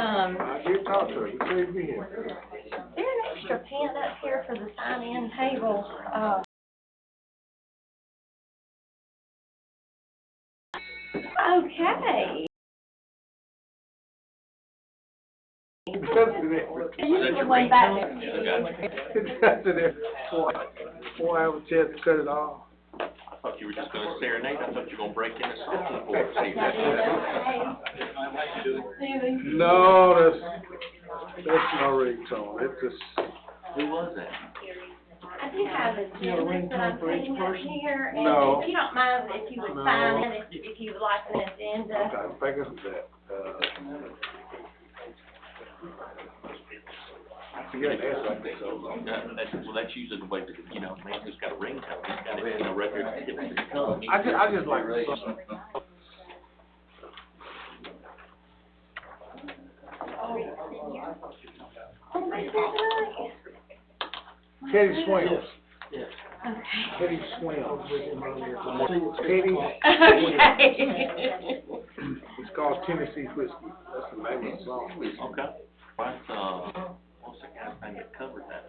I did talk to her. She said be here. There's an extra pen up here for the sign-in table. Okay. Usually way back there. It's there. Boy, I have a chance to cut it off. I thought you were just gonna serenade. I thought you were gonna break in a song for us. No, that's my ringtone. It's just. Who was that? I do have a gentleman that I'm putting up here, and No. if you don't mind, if you would sign it, if you would like an agenda. Okay, I'm thinking of that. Yeah, that's like that. That's usually the way that, you know, man who's got a ringtone, he's got it in a record. I just like the song. Teddy Swims. Yeah. Teddy Swims. Teddy. Okay. It's called Tennessee Whiskey. That's the name of the song. Okay. What's the guy's name that covered that?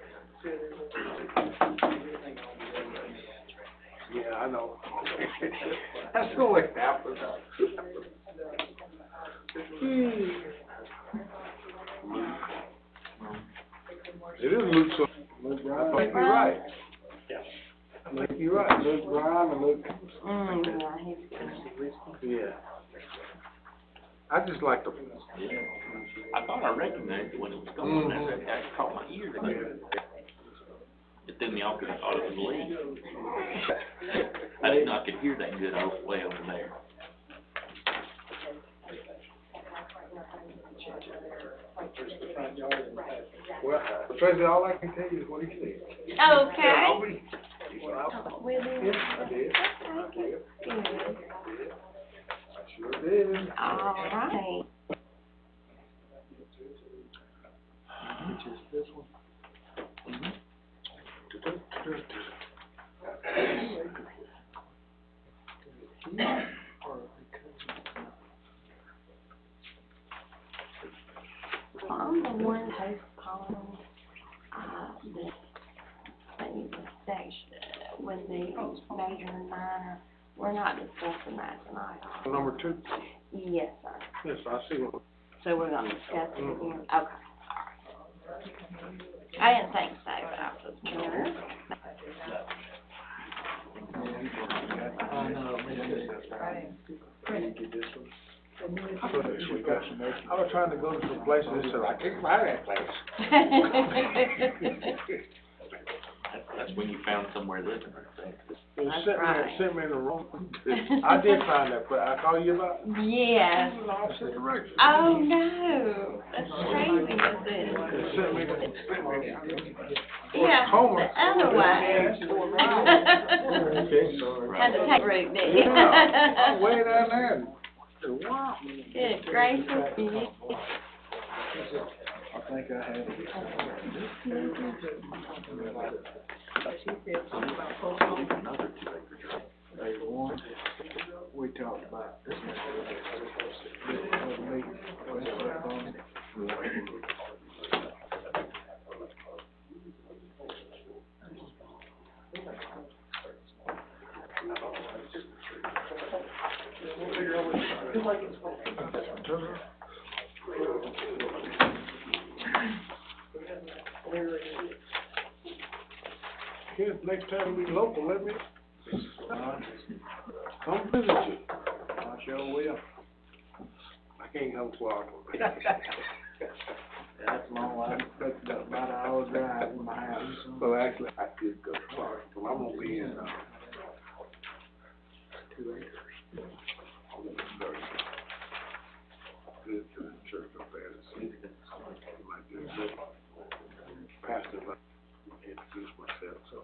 Yeah, I know. That's the way it happens. It is Luke, so I think you're right. I think you're right. Luke Bryan and Luke. Yeah. I just like the. I thought I recognized it when it was going. That caught my ear. It threw me off because I thought it was Lee. I didn't know I could hear that good way over there. Well, Tracy, all I can tell you is what he said. Okay. Yes, I did. I sure did. All right. Which is this one? I'm the one who's calling the section with the major and minor. We're not discussing that tonight. Number 2? Yes, sir. Yes, I see one. So we're gonna discuss it again? Okay, all right. I didn't think so, but I was curious. I was trying to go to some places and said, I can't find that place. That's when you found somewhere living. It sent me in the wrong. I did find that place. I call you about it? Yes. It was the opposite direction. Oh, no. That's crazy, isn't it? It sent me to. Yeah, Homer. the other way. Had to take root, didn't you? Yeah, way down there. Wow. Good gracious. I think I had it. Another 2-acre tract. There's one, we talked about this. Kids, next time we local, let me come visit you. I sure will. I can't come far. That's long. That's about an hour drive from my house. Well, actually, I did go far. Well, I'm gonna be in 2 acres. Good to the church up there. Pastor, introduce myself, so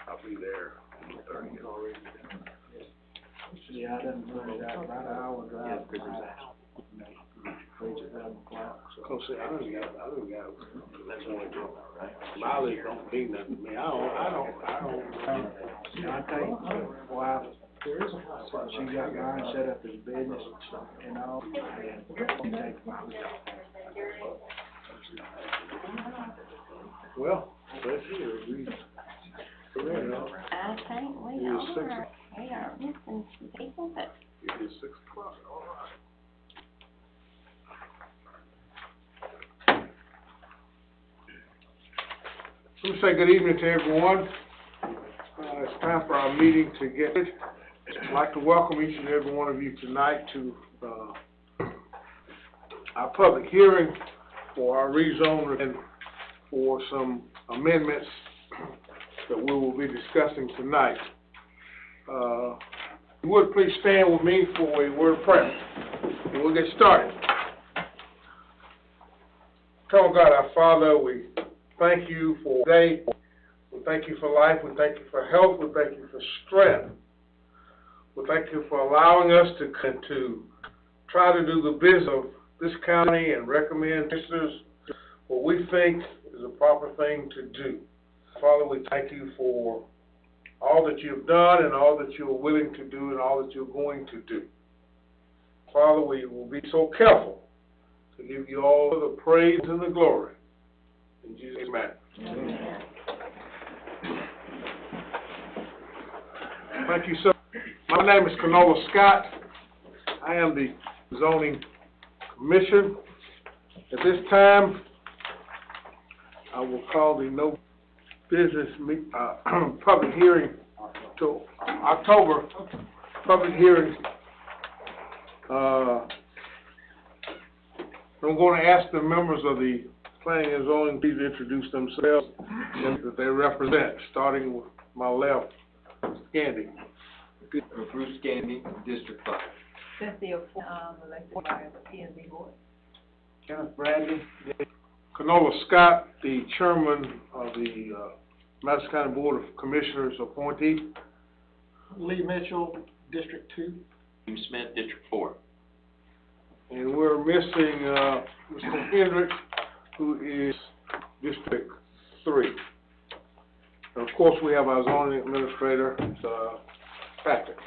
I'll be there on the 30th. Yeah, I done put it out about an hour drive. Cause see, I done got, that's only good, right? Mileage don't mean nothing to me. I don't. I take my wife, she got mine set up as business and all, and take mileage off. Well, let's hear it. I think we are missing some people, but It is 6 o'clock, all right. Let me say good evening to everyone. It's time for our meeting to get it. I'd like to welcome each and every one of you tonight to our public hearing for our rezone and for some amendments that we will be discussing tonight. You would please stand with me for a word of prayer, and we'll get started. Tell God, our Father, we thank you for today. We thank you for life. We thank you for health. We thank you for strength. We thank you for allowing us to try to do the business of this county and recommend commissioners what we think is a proper thing to do. Father, we thank you for all that you've done and all that you're willing to do and all that you're going to do. Father, we will be so careful to give you all the praise and the glory. In Jesus' name. Amen. Thank you, sir. My name is Canola Scott. I am the zoning commission. At this time, I will call the no business public hearing to October public hearing. I'm going to ask the members of the planning and zoning please introduce themselves and that they represent, starting with my left, Candy. Bruce Candy, District 5. Cynthia, elected by the P&Z board. Kenneth Bradley. Canola Scott, the chairman of the Madison County Board of Commissioners appointee. Lee Mitchell, District 2. James Smith, District 4. And we're missing Mr. Hendricks, who is District 3. And of course, we have our zoning administrator, Patrick.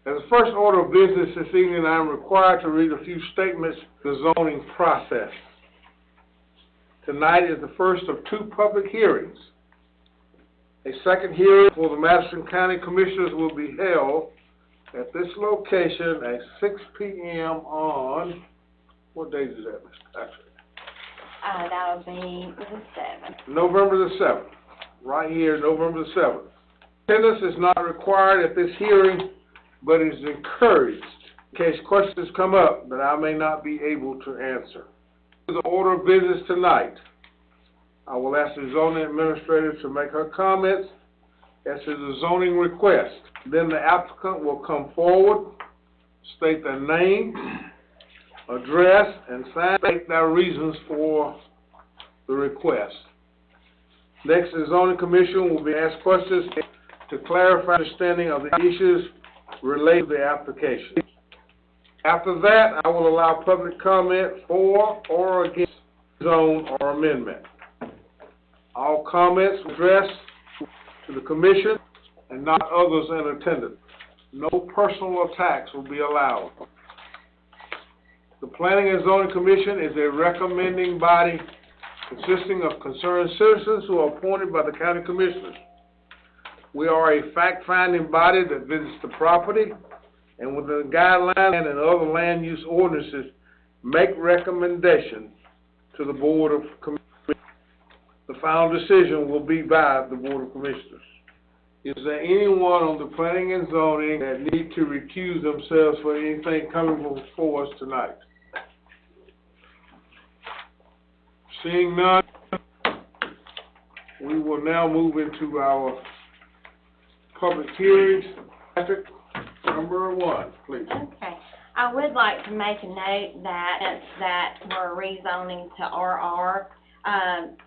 As the first order of business this evening, I am required to read a few statements of the zoning process. Tonight is the first of 2 public hearings. A second hearing for the Madison County Commissioners will be held at this location at 6 p.m. on, what date is that, Mr. Patrick? that'll be the 7th. November the 7th, right here, November the 7th. Attendance is not required at this hearing, but is encouraged in case questions come up that I may not be able to answer. The order of business tonight, I will ask the zoning administrator to make her comments as to the zoning request. Then the applicant will come forward, state their name, address, and state their reasons for the request. Next, the zoning commission will be asked questions to clarify understanding of the issues related to the application. After that, I will allow public comment for or against zone or amendment. All comments addressed to the commission and not others in attendance. No personal attacks will be allowed. The Planning and Zoning Commission is a recommending body consisting of concerned citizens who are appointed by the county commissioners. We are a fact-finding body that visits the property and within the guidelines and other land use ordinances make recommendations to the Board of Commissioners. The final decision will be by the Board of Commissioners. Is there anyone on the Planning and Zoning that need to recuse themselves for anything coming before us tonight? Seeing none, we will now move into our public hearings. Patrick, number 1, please. Okay. I would like to make a note that we're rezoning to RR.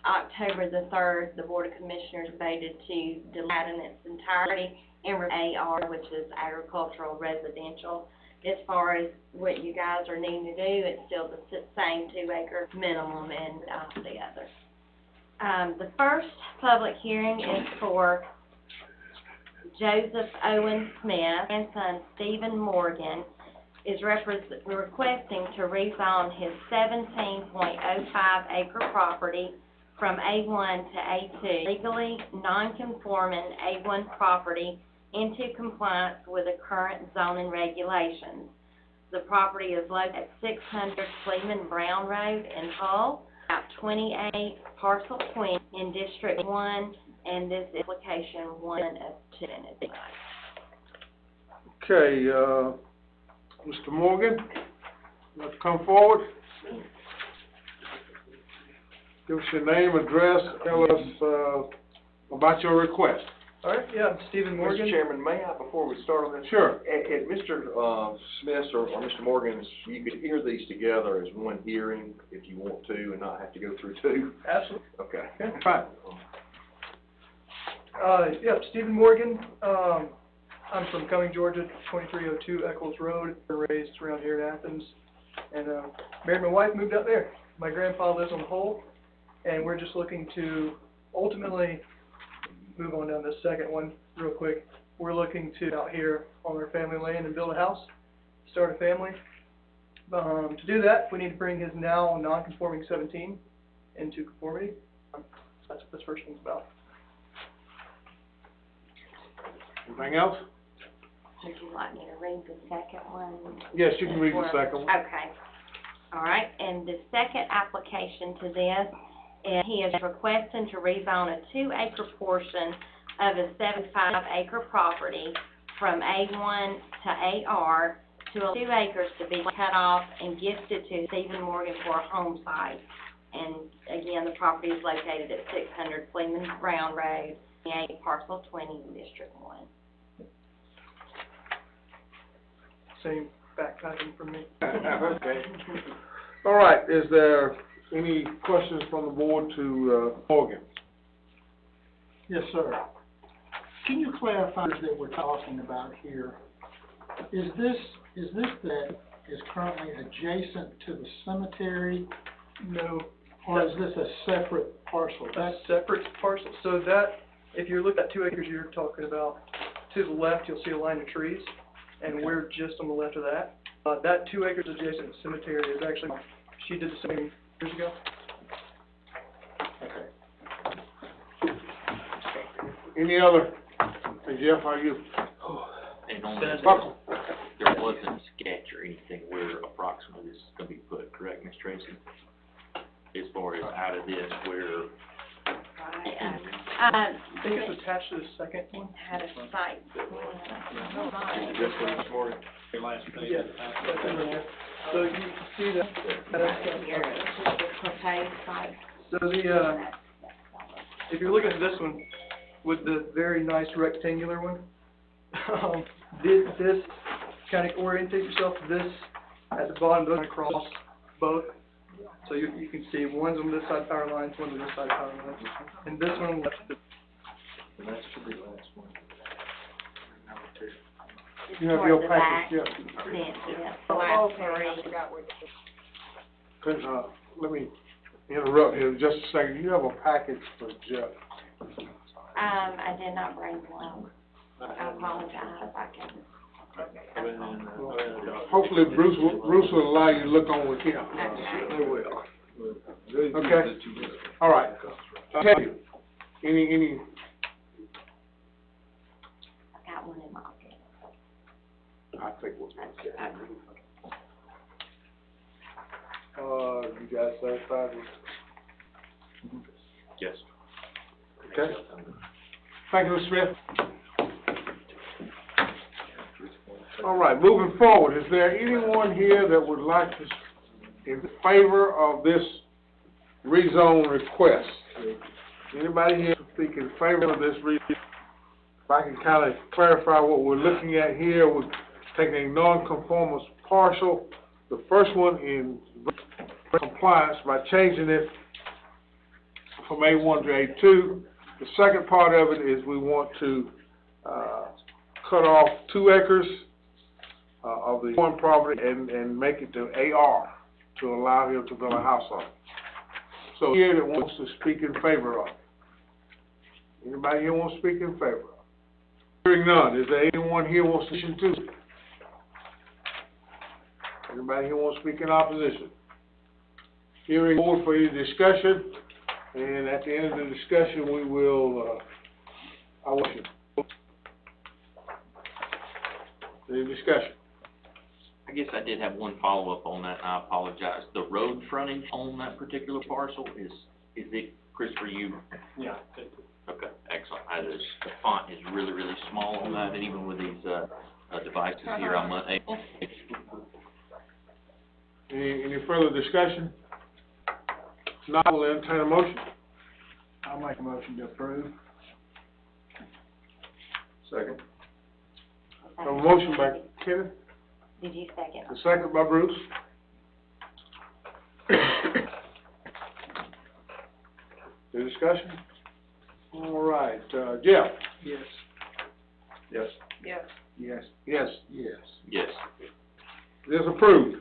October the 3rd, the Board of Commissioners voted to delete that in its entirety and AR, which is agricultural residential. As far as what you guys are needing to do, it's still the same 2-acre minimum and the other. The first public hearing is for Joseph Owen Smith and son Stephen Morgan requesting to rezone his 17.05 acre property from A1 to A2, legally non-conforming A1 property into compliance with the current zoning regulations. The property is located at 600 Sleeman Brown Road in Hull, about 28, parcel 20 in District 1, and this is application 1 of 2 in advance. Okay, Mr. Morgan, let's come forward. Give us your name, address, tell us, about your request. All right, yeah, I'm Stephen Morgan. Mr. Chairman, may I, before we start on this? Sure. At Mr. Smith's or Mr. Morgan's, you could hear these together as one hearing if you want to and not have to go through two? Absolutely. Okay. Fine. Yeah, Stephen Morgan. I'm from Cumming, Georgia, 2302 Eccles Road. Raised around here in Athens, and married my wife, moved out there. My grandpa lives on the Hull, and we're just looking to ultimately move on down this second one real quick. We're looking to out here on our family land and build a house, start a family. To do that, we need to bring his now non-conforming 17 into conformity. That's what this first one's about. Anything else? Would you like me to read the second one? Yes, you can read the second one. Okay. All right, and the second application to this, and he is requesting to rezone a 2-acre portion of a 75-acre property from A1 to AR to 2 acres to be cut off and gifted to Stephen Morgan for a home site. And again, the property is located at 600 Fleeman Brown Road, 28, parcel 20, in District 1. Same backpacking from me. Okay. All right, is there any questions from the board to, Morgan? Yes, sir. Can you clarify that we're talking about here? Is this that is currently adjacent to the cemetery, No, or is this a separate parcel? a separate parcel. So that, if you look at 2 acres you're talking about, to the left, you'll see a line of trees, and we're just on the left of that. That 2 acres adjacent to the cemetery is actually, she did the same years ago. Okay. Any other? Hey, Jeff, how are you? And on this, Buckle. there wasn't a sketch or anything where approximately this is gonna be put, correct, Ms. Tracy? As far as out of this, where, I think it's attached to the second one. Had a site. Is it this one, Mr. Morgan? Yeah, that's in there. So you can see that. Here, proposed site. So the, if you're looking at this one, with the very nice rectangular one, this kind of orientate yourself to this at the bottom, those across both. So you can see one's on this side of power lines, one's on this side of power lines, and this one left. And that should be the last one. It's You have toward your the package, back. yeah. Yeah, the last three. Let me interrupt here just a second. You have a package for Jeff. I did not bring one. I apologize, I can. Hopefully Bruce will allow you to look on with him. Okay. He will. Okay? All right. Any, I got one in my office. I think we'll get Okay. you guys satisfied with? yes. Okay. Thank you, Mr. Smith. All right, moving forward, is there anyone here that would like to, in favor of this rezone request? Anybody here speak in favor of this rezone? If I can kind of clarify what we're looking at here, we're taking a non-conformist partial, the first one in compliance by changing it from A1 to A2. The second part of it is we want to cut off 2 acres of the one property and make it to AR to allow him to build a house on it. So here that wants to speak in favor of it. Anybody here wants to speak in favor of it? Hearing none, is there anyone here wants to speak to? Anybody here want to speak in opposition? Hearing board for any discussion, and at the end of the discussion, we will, I want you. Any discussion? I guess I did have one follow-up on that, and I apologize. The road frontage on that particular parcel, is it, Christopher, you? Yeah. Okay, excellent. The font is really, really small on that, and even with these, devices here, I'm unable. Any further discussion? If not, we'll entertain a motion. I'll make a motion to approve. Second. Have a motion by Kenneth, Did you second? a second by Bruce. Any discussion? All right, Jeff? Yes. Yes. Yes. Yes. Yes. Yes. Yes. It is approved.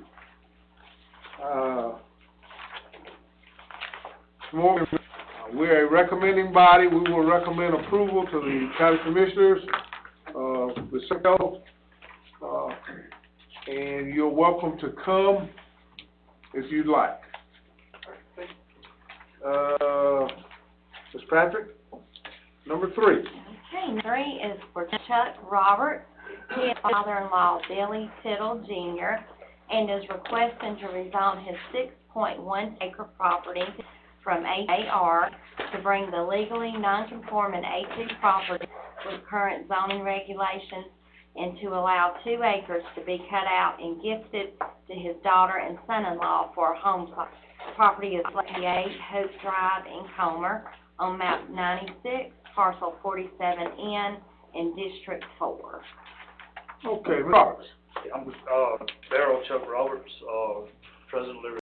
We're a recommending body. We will recommend approval to the county commissioners, the secretary, and you're welcome to come if you'd like. Ms. Patrick, number 3. Okay, 3 is for Chuck Roberts. He is father-in-law Billy Tittle Jr. and is requesting to rezone his 6.1 acre property from AR to bring the legally non-conforming A2 property with current zoning regulations and to allow 2 acres to be cut out and gifted to his daughter and son-in-law for a home site. The property is 28 Hope Drive in Comer on map 96, parcel 47N in District 4. Okay, Roberts. I'm, Darryl Chuck Roberts, President of Liberty.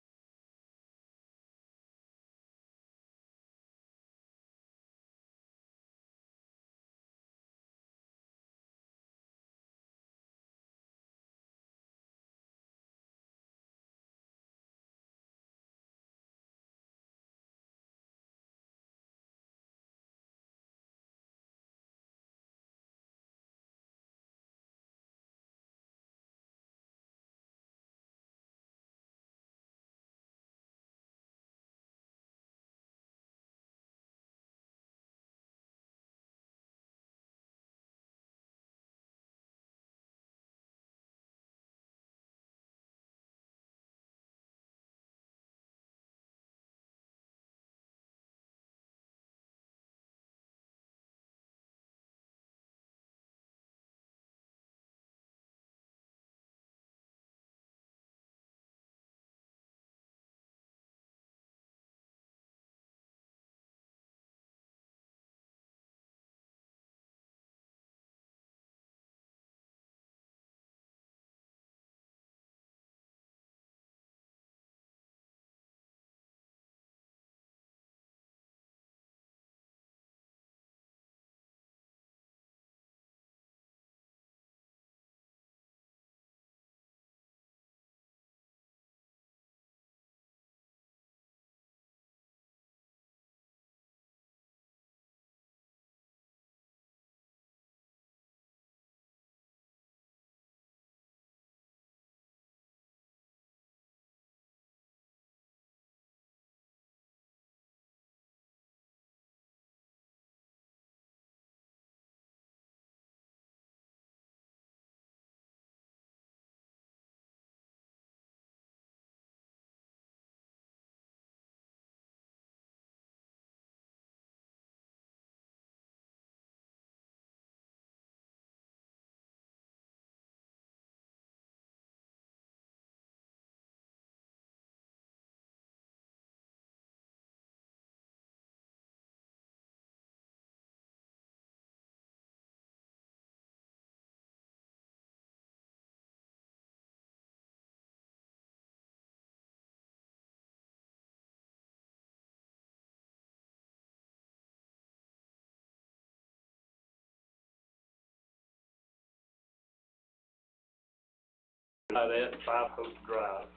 At 5 Hope Drive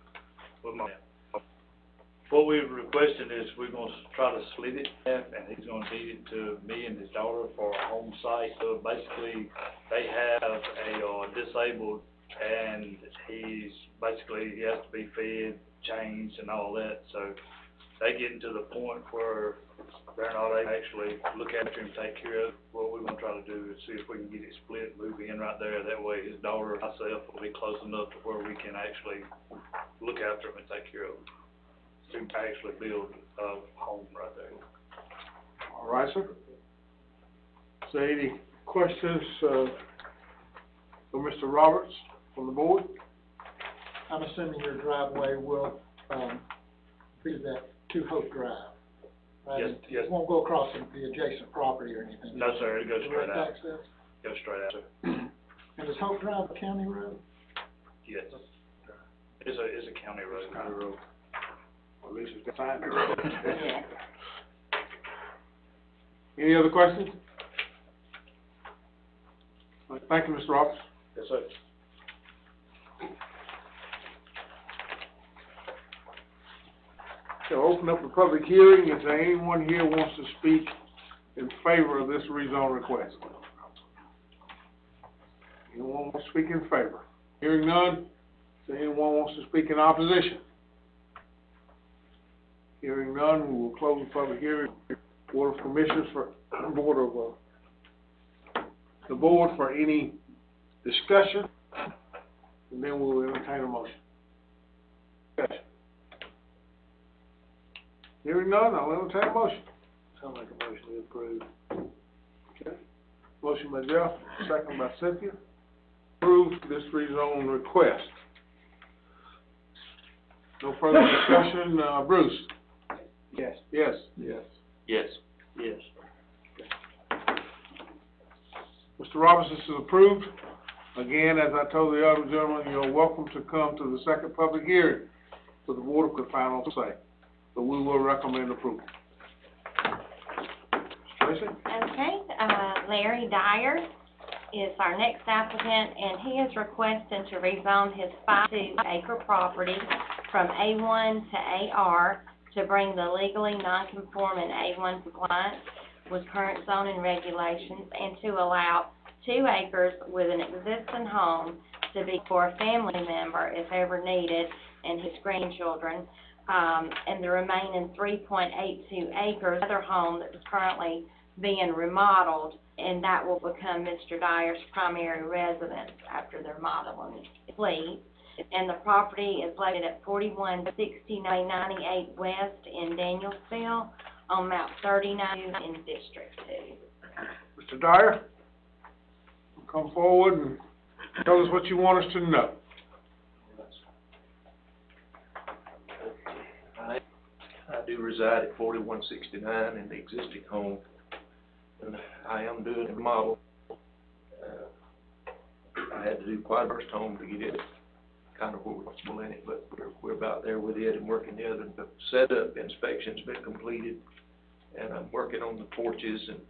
with my, what we're requesting is we're gonna try to split it in half, and he's gonna deed it to me and his daughter for a home site. So basically, they have a, disabled and basically, he has to be fed, changed, and all that, so they getting to the point where they're not able to actually look after him, take care of. What we want to try to do is see if we can get it split, move in right there, that way his daughter and myself will be close enough to where we can actually look after him and take care of him, to actually build a home right there. All right, sir. So any questions, for Mr. Roberts from the board? I'm assuming your driveway will, be that to Hope Drive, right? Yes, yes. It won't go across the adjacent property or anything? No, sir, it goes straight Direct out, access? goes straight out, sir. And is Hope Drive a county road? Yes. It's a county road. County road. Or at least it's defined road. Yeah. Any other questions? All right, thank you, Mr. Roberts. Yes, sir. So open up the public hearing. Is there anyone here who wants to speak in favor of this rezone request? Anyone wants to speak in favor? Hearing none. Is there anyone wants to speak in opposition? Hearing none, we will close the public hearing. Board of Commissioners the board for any discussion, and then we will entertain a motion. Discussion. Hearing none, I'll entertain a motion. I'll make a motion to approve. Okay. Motion by Jeff, second by Cynthia. Approve this rezone request. No further discussion, Bruce? Yes. Yes. Yes. Yes. Yes. Mr. Roberts, this is approved. Again, as I told the other gentleman, you're welcome to come to the second public hearing for the board of final say. But we will recommend approval. Tracy? Okay, Larry Dyer is our next applicant, and he is requesting to rezone his 5.2-acre property from A1 to AR to bring the legally non-conforming A1 compliance with current zoning regulations and to allow 2 acres with an existing home to be for a family member if ever needed and his grandchildren, and the remaining 3.82 acres, other home that is currently being remodeled, and that will become Mr. Dyer's primary residence after their remodeling is complete. And the property is located at 416998 West in Danielsville on map 39 in District 2. Mr. Dyer? Come forward and tell us what you want us to know. I do reside at 4169 in the existing home, and I am doing a remodel. I had to do quite a first home to get it kind of workable in it, but we're about there with it and working the other. The setup inspection's been completed, and I'm working on the porches and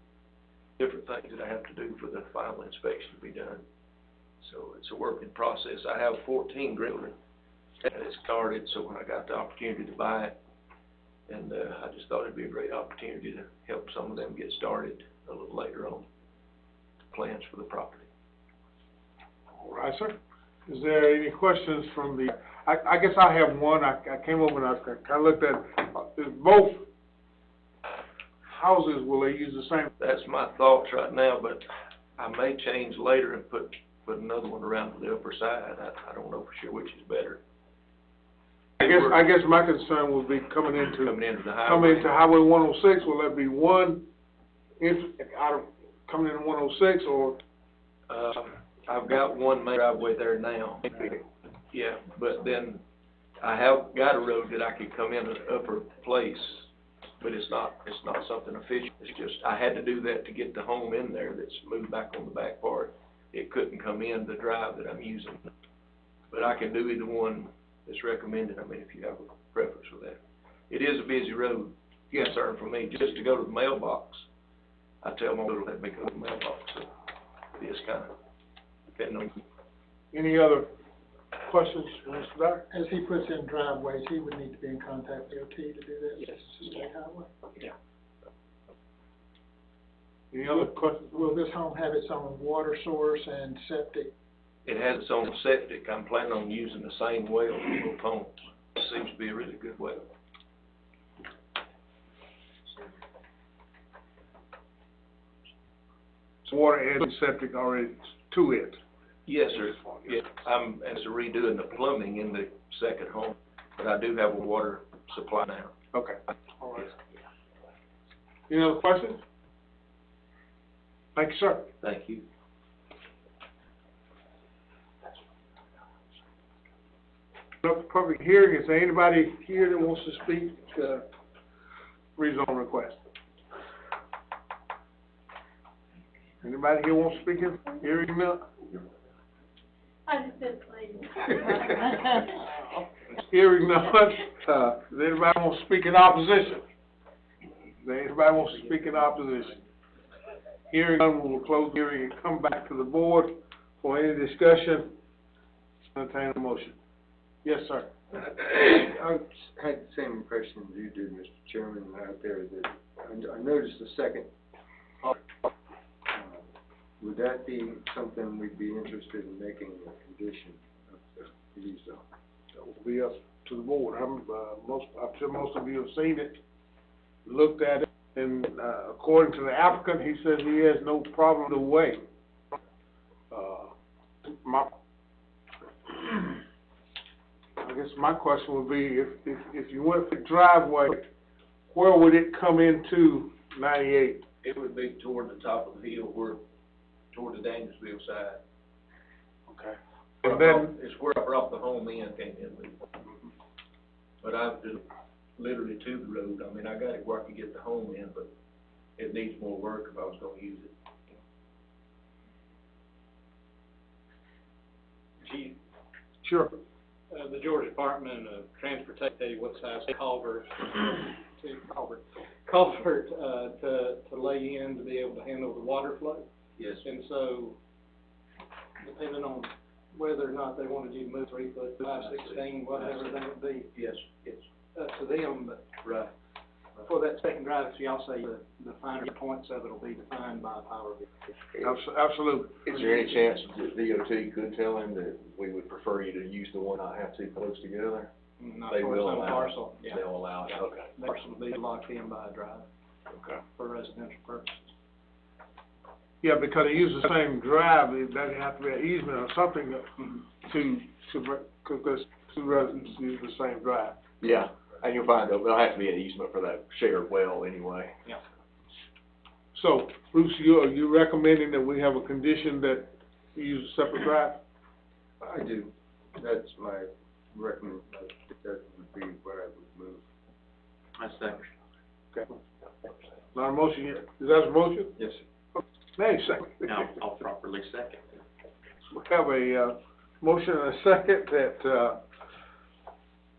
different things that I have to do for the final inspection to be done. So it's a work in process. I have 14 grandchildren, and it started, so when I got the opportunity to buy it, and I just thought it'd be a great opportunity to help some of them get started a little later on, plans for the property. All right, sir. Is there any questions from the, I guess I have one. I came over and I looked at, both houses, will they use the same? That's my thoughts right now, but I may change later and put another one around the upper side. I don't know for sure which is better. I guess my concern would be coming into the highway. Coming into Highway 106, will that be one coming into 106, or? I've got one main driveway there now. Yeah, but then I have got a road that I could come in an upper place, but it's not something official. It's just, I had to do that to get the home in there that's moved back on the back part. It couldn't come in the drive that I'm using. But I can do either one that's recommended, I mean, if you have a preference for that. It is a busy road, concern for me, just to go to the mailbox. I tell them, to let me go to the mailbox, so it is kind of depending on. Any other questions, Mr. Dyer? As he puts in driveways, he would need to be in contact with DOT to do this? Yes. It's a state highway? Yeah. Any other questions? Will this home have its own water source and septic it has its own septic. I'm planning on using the same well for both homes. It seems to be a really good well. So water and septic already to it. Yes, sir. Yeah, I'm as to redoing the plumbing in the second home, but I do have a water supply now. Okay, all right. Any other questions? Thank you, sir. Thank you. Public hearing, is there anybody here that wants to speak, rezone request? Anybody here wants to speak in hearing none? I just didn't play. Hearing none, does anybody want to speak in opposition? Does anybody want to speak in opposition? Hearing none, we will close the hearing and come back to the board for any discussion. Entertain a motion. Yes, sir. I had the same impression as you did, Mr. Chairman, out there, that I noticed the second. Would that be something we'd be interested in making a condition of the rezone? That will be up to the board. I'm sure most of you have seen it, looked at it, and, according to the applicant, he says he has no problem the way. I guess my question would be, if you went for the driveway, where would it come into 98? It would be toward the top of the hill, toward the Danielsville side. Okay. And then, It's where I brought the home in, came in with. But I've just literally to the road. I mean, I got it where I could get the home in, but it needs more work if I was gonna use it. Chief, sure. the Georgia Department of Transportation, tell you what size culvert to lay in to be able to handle the water flow. Yes. And so, depending on whether or not they wanted you to move 3 foot, 5, 16, whatever that would be, Yes, yes. up to them, but Right. for that second drive, so y'all say the finer points of it will be defined by power bill. Absolutely. Is there any chance that DOT could tell him that we would prefer you to use the one I have too close together? Not They for will some allow it. parcel, yeah. They'll allow it, okay. That parcel will be locked in by a drive Okay. for residential purposes. Yeah, because they use the same drive, it doesn't have to be an easement or something because two residents use the same drive. Yeah, and you'll find there'll have to be an easement for that shared well anyway. Yeah. So, Bruce, are you recommending that we have a condition that you use a separate drive? I do. That's my recommendation. That would be where I would move. I second. Okay. Not a motion yet. Is that a motion? Yes, sir. Nay, second. Now, I'll properly second. We have a, motion and a second that,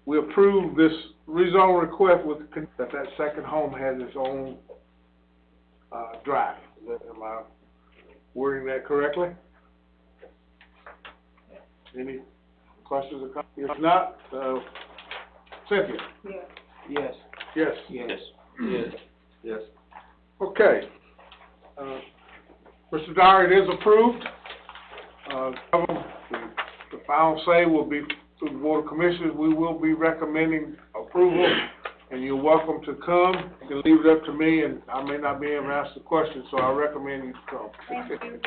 we approve this rezone request with, that second home has its own, drive. Am I wording that correctly? Any questions or comments? If not, Cynthia? Yes. Yes. Yes. Yes. Yes. Okay. Mr. Dyer, it is approved. The final say will be through the Board of Commissioners. We will be recommending approval, and you're welcome to come. You can leave it up to me, and I may not be able to answer the question, so I recommend you to come. Thank you.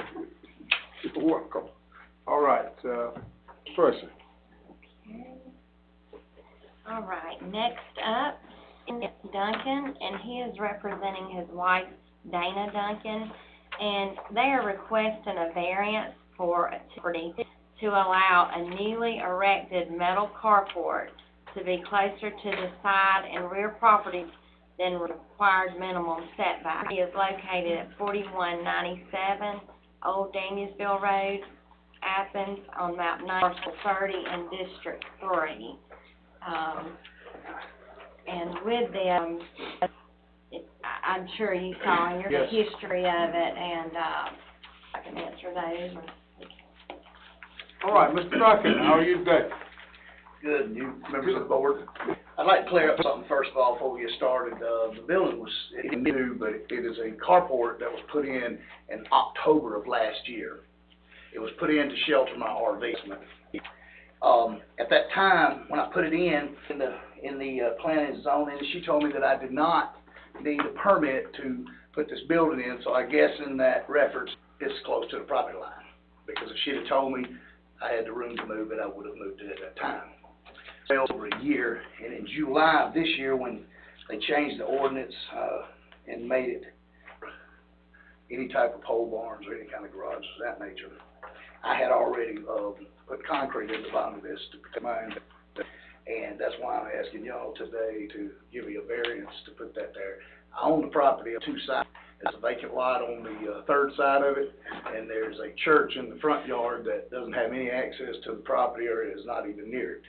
You're welcome. All right, person. All right, next up is Duncan, and he is representing his wife, Dana Duncan, and they are requesting a variance for a property to allow a newly erected metal carport to be closer to the side and rear property than required minimum setback. It is located at 4197 Old Danielsville Road, Athens, on map 9, parcel 30 in District 3. And with them, I'm sure you saw in your Yes. history of it, and I can answer those. All right, Mr. Duncan, how are you today? Good, you members of the board. I'd like to clear up something first of all before we get started. The building was new, but it is a carport that was put in October of last year. It was put in to shelter my RV. At that time, when I put it in the planning and zoning, she told me that I did not need a permit to put this building in, so I guess in that reference, it's close to the property line. Because if she'd have told me I had the room to move it, I would have moved it at that time. Over a year, and in July of this year, when they changed the ordinance, and made it any type of pole barns or any kind of garages of that nature, I had already, put concrete in the bottom of this to protect mine. And that's why I'm asking y'all today to give me a variance to put that there. I own the property on two sides. There's a vacant lot on the third side of it, and there's a church in the front yard that doesn't have any access to the property or is not even near it.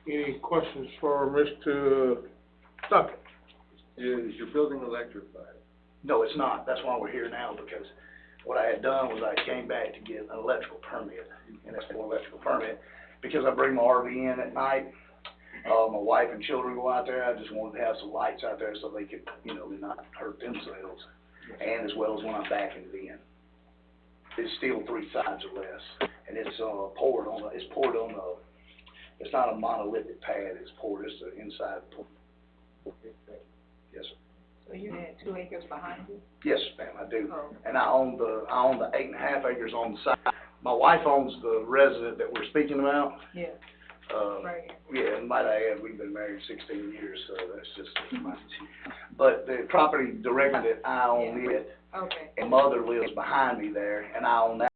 Any questions for Mr. Duncan? Is your building electrified? No, it's not. That's why we're here now, because what I had done was I came back to get an electrical permit, and that's an electrical permit, because I bring my RV in at night. My wife and children go out there. I just wanted to have some lights out there so they could, you know, not hurt themselves, and as well as when I'm backing it in. It's steel 3 sides or less, and it's poured on it's not a monolithic pad. It's poured. It's the inside. Yes, sir. So you had 2 acres behind you? Yes, ma'am, I do. Oh. And I own the 8.5 acres on the side. My wife owns the resident that we're speaking about. Yeah. Right. Yeah, and might I add, we've been married 16 years, so that's just but the property directly that I own it, Okay. and mother lives behind me there, and I own that.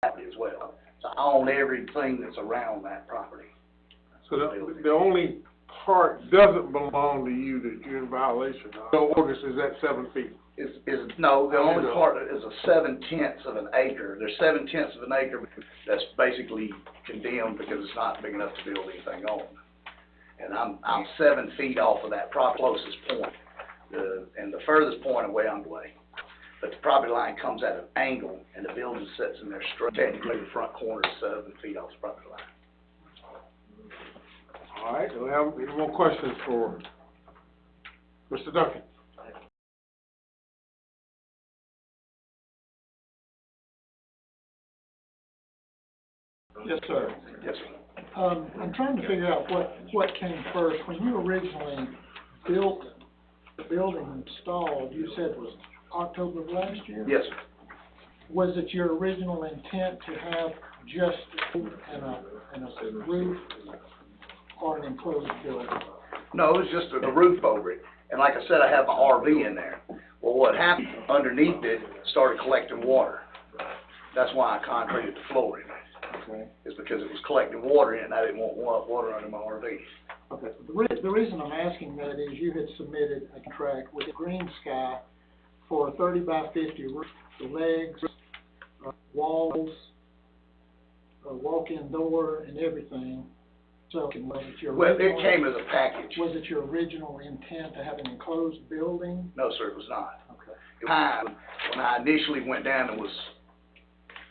As well. So I own everything that's around that property. So the only part doesn't belong to you that you're in violation of. The ordinance is at 7 feet. No, the only part is a 7/10 of an acre. There's 7/10 of an acre that's basically condemned because it's not big enough to build anything on. And I'm 7 feet off of that closest point, and the furthest point away I'm away. But the property line comes at an angle, and the building sits in there straight. Technically, the front corner is 7 feet off the property line. All right, do we have any more questions for Mr. Duncan? Yes, sir. Yes, sir. I'm trying to figure out what came first. When you originally built the building installed, you said it was October of last year? Yes, sir. Was it your original intent to have just a roof or an enclosed building? No, it was just a roof over it. And like I said, I have my RV in there. Well, what happened underneath it started collecting water. That's why I concreted the floor in it. Okay. Is because it was collecting water in it, and I didn't want water under my RV. Okay, the reason I'm asking that is you had submitted a contract with Green Sky for a 30 by 50 roof, the legs, walls, a walk-in door and everything. So was it your Well, it original? came as a package. Was it your original intent to have an enclosed building? No, sir, it was not. Okay. At the time, when I initially went down, it was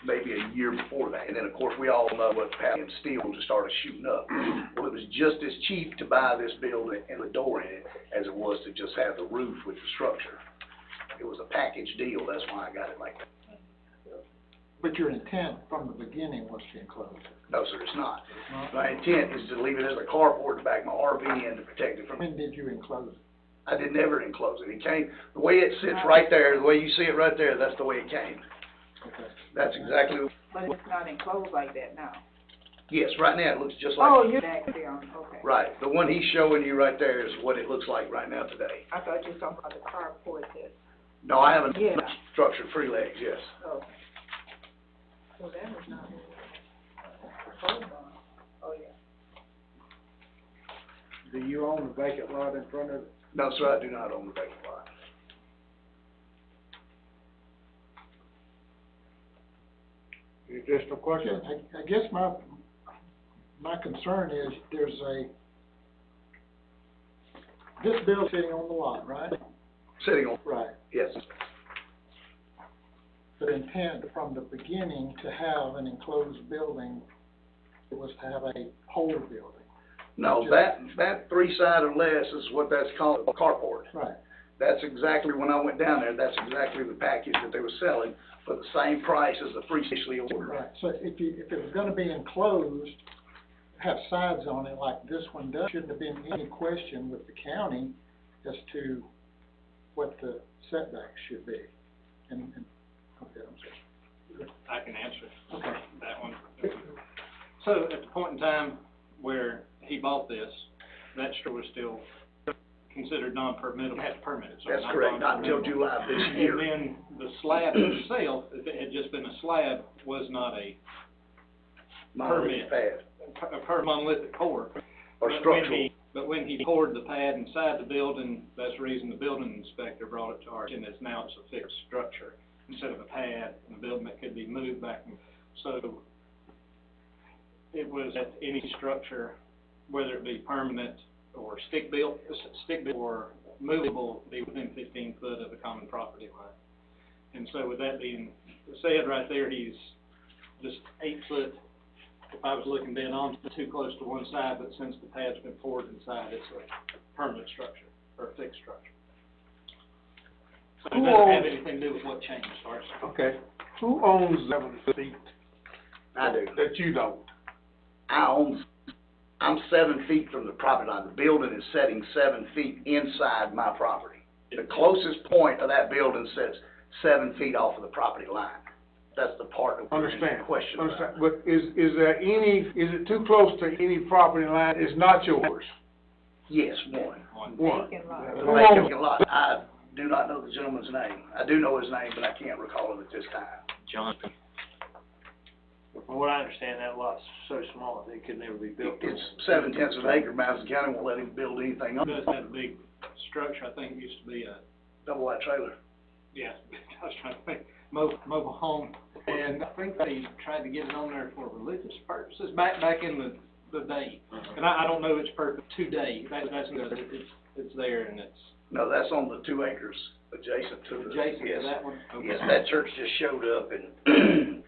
maybe a year before that. And then, of course, we all know what happened, steel just started shooting up. Well, it was just as cheap to buy this building and the door in it as it was to just have the roof with the structure. It was a package deal, that's why I got it like that. But your intent from the beginning was to enclose it? No, sir, it's not. My intent is to leave it as a carport to back my RV in to protect it from. When did you enclose it? I did never enclose it. It came, the way it sits right there, the way you see it right there, that's the way it came. Okay. That's exactly, But it's not enclosed like that now. yes, right now it looks just like. Oh, you're back there, okay. Right, the one he's showing you right there is what it looks like right now today. I thought you were talking about the carport that, No, I haven't Yeah. structured three legs, yes. okay. So that was not, hold on, oh, yeah. Do you own the vacant lot in front of it? No, sir, I do not own the vacant lot. Additional question? I guess my concern is this building sitting on the lot, right? Sitting on, Right. yes. The intent from the beginning to have an enclosed building was to have a whole building. No, that three-sided or less is what that's called, a carport. Right. That's exactly, when I went down there, that's exactly the package that they were selling for the same price as the previously ordered. Right, so if it was gonna be enclosed, have sides on it like this one does, shouldn't have been any question with the county as to what the setbacks should be. And okay, I'm sorry. I can answer Okay. that one. So at the point in time where he bought this, that store was still considered non-permittable, had to permit it. So That's correct, not until non-permittable. July of this year. And then the slab itself, if it had just been a slab, was not a Monolithic pad monolithic core. or structural. But when he poured the pad inside the building, that's the reason the building inspector brought it to our attention, is now it's a fixed structure instead of a pad, and a building that could be moved back and, so it was that any structure, whether it be permanent or stick-built or movable, be within 15 foot of the common property line. And so with that being said right there, he's just 8 foot, if I was looking dead on, too close to one side, but since the pad's been poured inside, it's a permanent structure, or a fixed structure. So it doesn't have anything to do with what changed, or. Okay. Who owns 7 feet? I do. That you don't? I'm 7 feet from the property line. The building is setting 7 feet inside my property. The closest point of that building sits 7 feet off of the property line. That's the part that we're in question about. Understand, but is it too close to any property line? It's not yours? Yes, one. One. Vacant lot. Who The owns vacant lot, I do not know the gentleman's name. I do know his name, but I can't recall it at this time. John. From what I understand, that lot's so small, it could never be built. It's 7/10 of an acre. Madison County won't let him build anything It on does it. have a big structure, I think it used to be a, Double wide trailer. yeah, I was trying to think, mobile home. And I think they tried to get it on there for religious purposes, back in the day. And I don't know its purpose today, that's good, it's there and it's No, that's on the 2 acres adjacent to the. adjacent yes. to that one? Okay. Yes, that church just showed up in,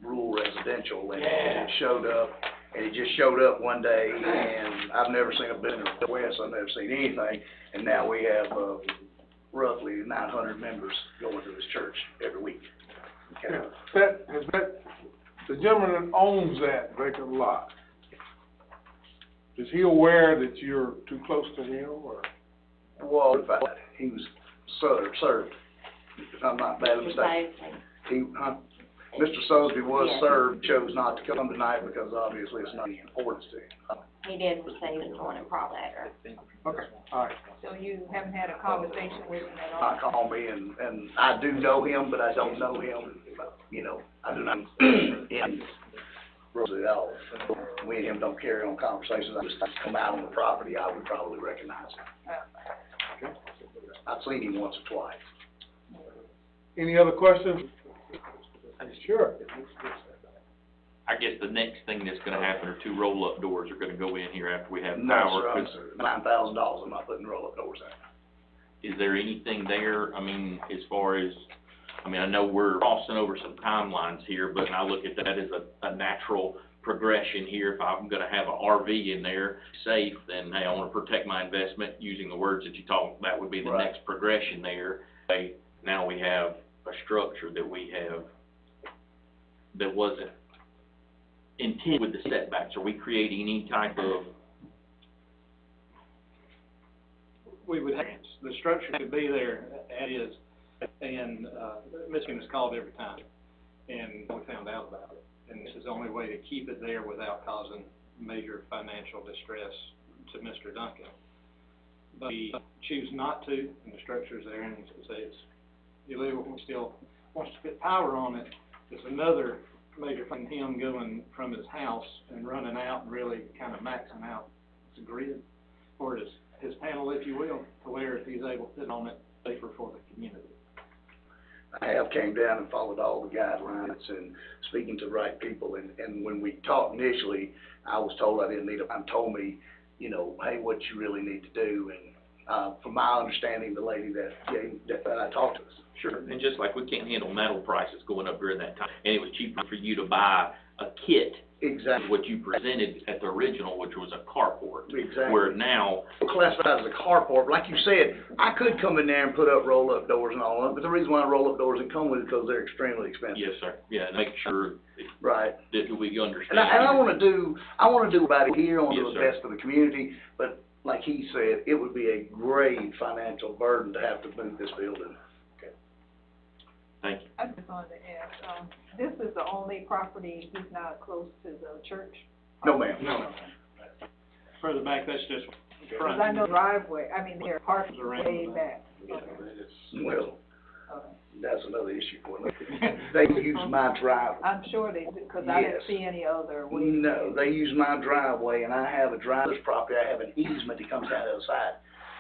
rural residential, and Yeah. it showed up, and it just showed up one day, and I've never seen a business in the West, I've never seen anything, and now we have, roughly 900 members going to this church every week. Okay. The gentleman that owns that vacant lot, is he aware that you're too close to him, or? Well, in fact, he was served, if I'm not bad mistaken. He, huh? Mr. Sosby was Yes. served, chose not to come tonight because obviously it's not important to him. He did receive the warning probably later. Okay, all right. So you haven't had a conversation with him at all? I call me and I do know him, but I don't know him, you know, I do not, and really at all. We and him don't carry on conversations, I just come out on the property, I would probably recognize him. I've seen him once or twice. Any other questions? Sure. I guess the next thing that's gonna happen are 2 roll-up doors are gonna go in here after we have No, power. sir, 'Cause $9,000, I'm not putting roll-up doors in. is there anything there, I mean, as far as, I mean, I know we're crossing over some timelines here, but I look at that as a natural progression here. If I'm gonna have a RV in there, safe, then, hey, I wanna protect my investment, using the words that you talked, that would be the Right. next progression there. Hey, now we have a structure that we have that wasn't intended with the setbacks. Are we creating any type of, We would have, the structure could be there as is, and, Michigan is called every time, and we found out about it. And this is the only way to keep it there without causing major financial distress to Mr. Duncan. But we choose not to, and the structure's there, and it's illegal, we still wants to put power on it. It's another major thing, him going from his house and running out and really kind of maxing out the grid, or his panel, if you will, to where if he's able to put on it, safer for the community. I have came down and followed all the guidelines and speaking to the right people, and when we talked initially, I was told I didn't need a, told me, you know, hey, what you really need to do, and, from my understanding, the lady that I talked to us. sure, and just like we can't handle metal prices going up during that time, and it was cheaper for you to buy a kit, Exactly. what you presented at the original, which was a carport. Exactly. Where now, Classified as a carport, like you said, I could come in there and put up roll-up doors and all that, but the reason why roll-up doors didn't come with it is because they're extremely expensive. yes, sir, yeah, and make sure Right. that we understand. And I wanna do about it here, I wanna do Yes, the sir. best for the community, but like he said, it would be a great financial burden to have to move this building. Thank you. I just wanted to ask, this is the only property he's not close to the church? No, ma'am. No. Further back, that's just front. Because I know driveway, I mean, their parking Around way the back. Well, Okay. that's another issue for me. They use my driveway. I'm sure they do, because I didn't Yes. see any other way. No, they use my driveway, and I have a driver's property, I have an easement that comes down the other side.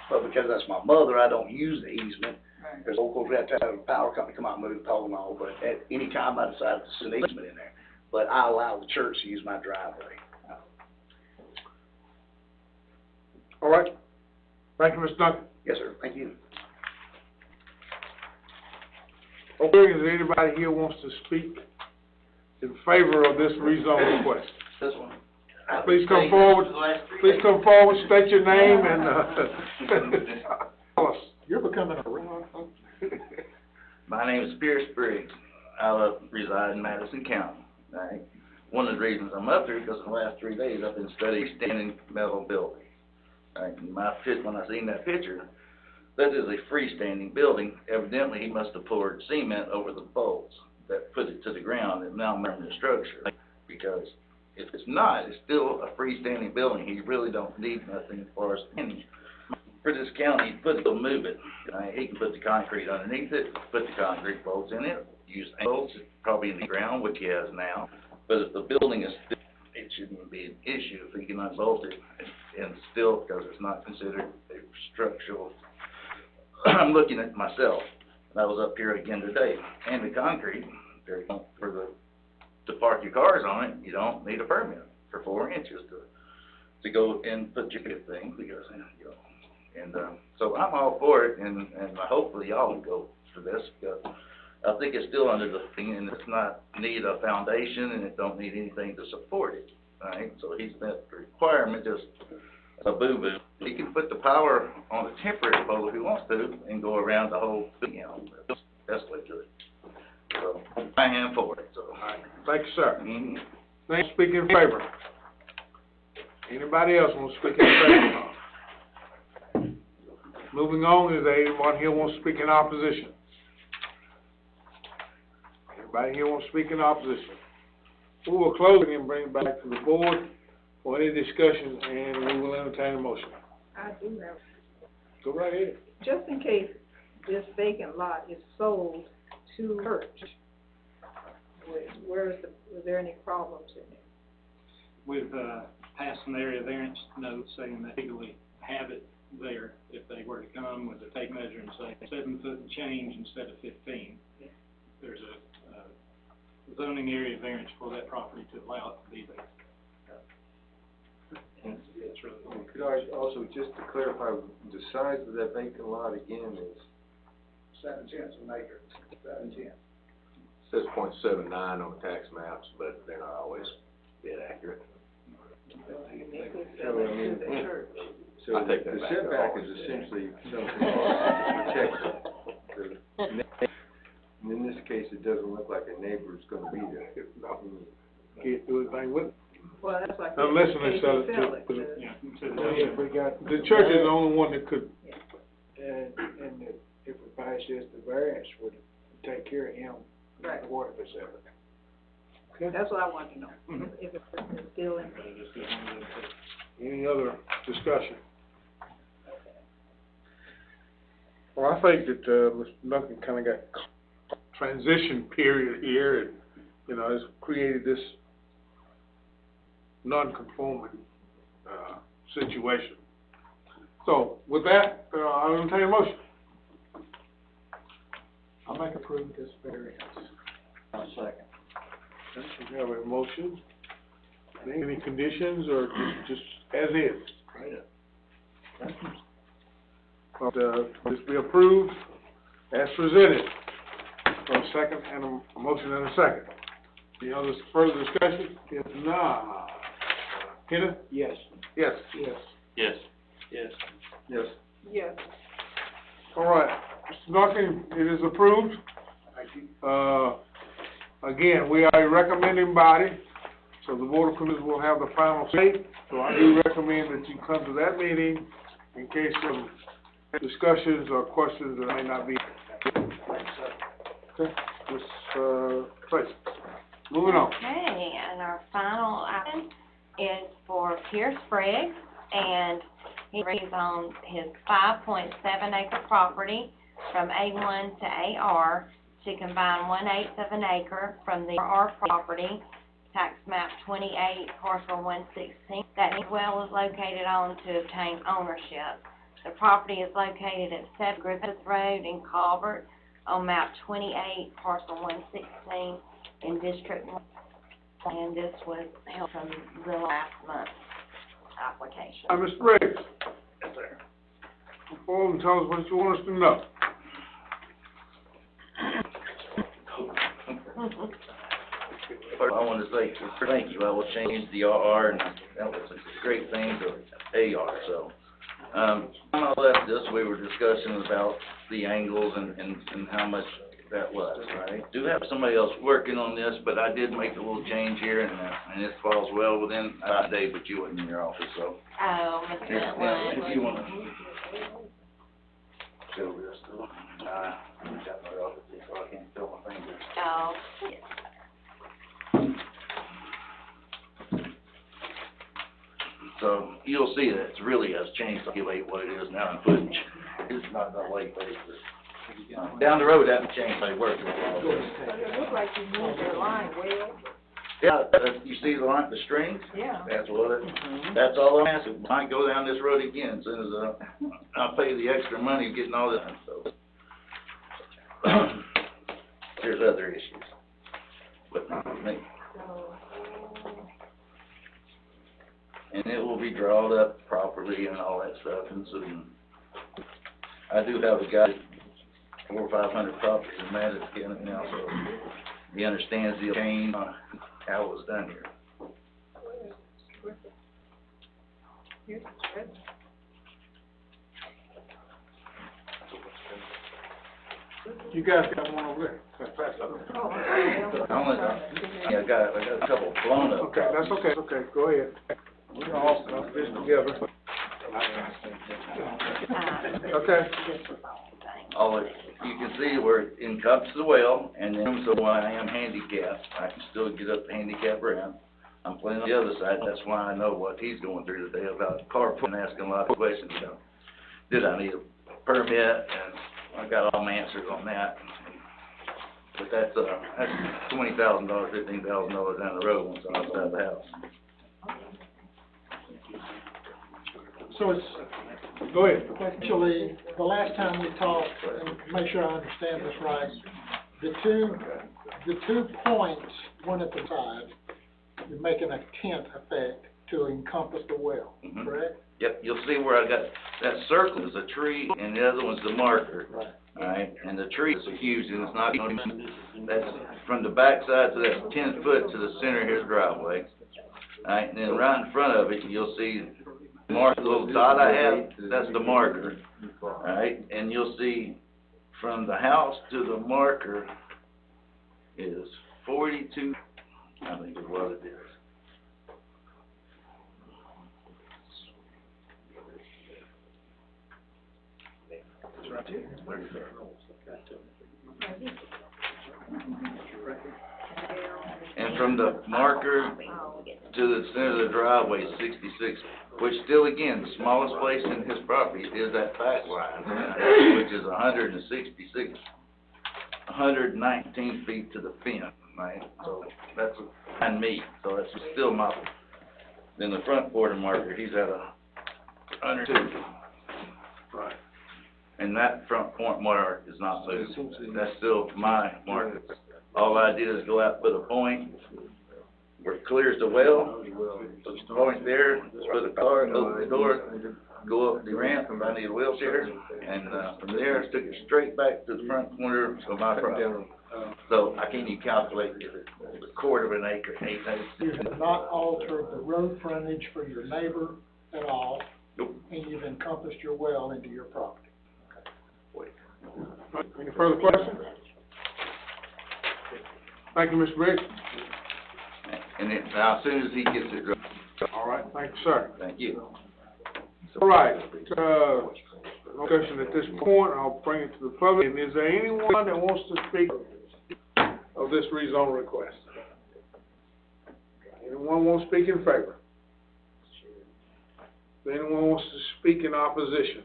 But because that's my mother, I don't use the easement. Right. There's, of course, we have to have a power company come out and move the pole and all, but at any time I decide to send an easement in there. But I allow the church to use my driveway. All right. Thank you, Mr. Duncan. Yes, sir, thank you. Okay, is there anybody here wants to speak in favor of this rezone request? This one. Please come forward, state your name and, tell us. You're becoming a real. My name is Pierce Briggs. I reside in Madison County. Right? One of the reasons I'm up here because in the last 3 days I've been studying standing metal buildings. Right? And when I seen that picture, that is a freestanding building. Evidently he must have poured cement over the bolts that put it to the ground and now marking the structure. Because if it's not, it's still a freestanding building. He really don't need nothing as far as standing. For this county, he'll move it. He can put the concrete underneath it, put the concrete bolts in it, use bolts probably in the ground, which he has now. But if the building is still, it shouldn't be an issue if he can unbolt it and still, because it's not considered a structural. I'm looking at myself, and I was up here again today, and the concrete, to park your cars on it, you don't need a permit for 4 inches to go and put your thing, because, you know. And, so I'm all for it, and hopefully y'all will go for this, because I think it's still under the thing, and it's not need a foundation, and it don't need anything to support it, right? So he's met the requirement, just a boo-boo. He can put the power on a temporary pole if he wants to, and go around the whole thing, you know, that's the way to do it. So, I am for it, so. Thank you, sir. Mm-hmm. Thanks, speak in favor. Anybody else want to speak in favor? Moving on, is there anyone here wants to speak in opposition? Anybody here want to speak in opposition? We will close it and bring it back to the board for any discussion, and we will entertain a motion. I do have, Go right ahead. just in case this vacant lot is sold to church, was there any problems in it? We've, passed an area variance note saying that legally have it there if they were to come with a tape measure and say 7 foot and change instead of 15. There's a zoning area variance for that property to allow it to be there. It's really. Could I also, just to clarify, the size of that vacant lot again is? 7/10 an acre, 7/10. Says .79 on the tax maps, but they're not always dead accurate. They could So, sell I it mean, to the church. So I take that the back. setback is essentially something to protect the neighbor. And in this case, it doesn't look like a neighbor's gonna be there. Can't do anything with it. Well, that's like. Unless they they sell it sell to- Yeah, to Yeah, the, we got, the church is the only one that could. And if we pass this, the variance would take care of him, Right. the water facility. That's what I wanted to know, if it's still in. Any other discussion? Well, I think that, Mr. Duncan kinda got transition period here, and, you know, it's created this non-conforming, situation. So, with that, I'll entertain a motion. I'll make approve this variance. I'll second. Okay, we have a motion. Any conditions, or just as is? This be approved as presented. A second and a motion and a second. Any other further discussion? If not, Kenneth? Yes. Yes. Yes. Yes. Yes. Yes. Yes. All right, Mr. Duncan, it is approved. Again, we are a recommending body, so the Board of Commissioners will have the final say. So I do recommend that you come to that meeting in case of discussions or questions that may not be. Okay, Ms. Tracy, moving on. Okay, and our final item is for Pierce Briggs, and he rezoned his 5.7 acre property from A1 to AR to combine 1/8 of an acre from the RR property, tax map 28, parcel 116, that his well is located on to obtain ownership. The property is located at 7 Griffith Road in Colbert on map 28, parcel 116 in District 1. And this was held from the last month's application. Mr. Briggs, Yes, sir. come forward and tell us what you want us to know. First, I want to say thank you. I will change the RR, and that was a great thing to AR, so. When I left this, we were discussing about the angles and how much that was, right? Do have somebody else working on this, but I did make a little change here, and it falls well within, Dave, but you weren't in your office, so. Oh, Mr. If you Wood. wanna show this to them. I'm got my office, so I can't feel my fingers. Oh, So you'll see that it really has changed to calculate what it is now in footage. It's not the way down the road, that would change how it works. It looks like you moved your line well. Yeah, you see the line, the strings? Yeah. That's what that's all I'm asking. I might go down this road again as soon as, I pay the extra money getting all this, so. There's other issues, but not with me. And it will be drawn up properly and all that stuff, and so, I do have a guy, 400 or 500 properties in Madison County now, so he understands the change, how it was done here. Here's the spread. You guys got one over there. Oh, I got a couple blown up. Okay, that's okay, go ahead. We're all this together. Okay. you can see where it encompasses the well, and then so when I am handicapped, I can still get up the handicap ramp. I'm playing on the other side, that's why I know what he's going through today about carpooling, asking a lot of questions about, did I need a permit, and I got all my answers on that. But that's $20,000, $15,000 down the road once I'm outside the house. So it's, Go ahead. actually, the last time we talked, and make sure I understand this right, the two points, one at the side, you're making a tent effect to encompass the well, correct? Yep, you'll see where I got, that circle is a tree, and the other one's the marker. Right. Alright, and the tree is huge, and it's not even, that's from the backside to that 10 foot to the center of his driveway. Alright, and then right in front of it, you'll see the little dot I have, that's the marker. Alright, and you'll see from the house to the marker is 42, I think is what it is. And from the marker to the center of the driveway, 66, which still again, the smallest place in his property is that back line, which is 119 feet to the fence, right? So that's behind me, so that's still my, then the front border marker, he's at 102. Right. And that front point mark is not moved. That's still my mark. All I did is go out, put a point where it clears the well, put the point there, put a car, open the door, go up the ramp if I need a wheelchair, and from there, took it straight back to the front corner of my property. So I can't even calculate if it's a quarter of an acre, 8 acres. You have not altered the road frontage for your neighbor at all, Nope. and you've encompassed your well into your property. Any further questions? Thank you, Mr. Briggs. And then, now, as soon as he gets it, All right, thank you, sir. thank you. All right, no discussion at this point, I'll bring it to the public. And is there anyone that wants to speak of this rezone request? Anyone want to speak in favor? If anyone wants to speak in opposition?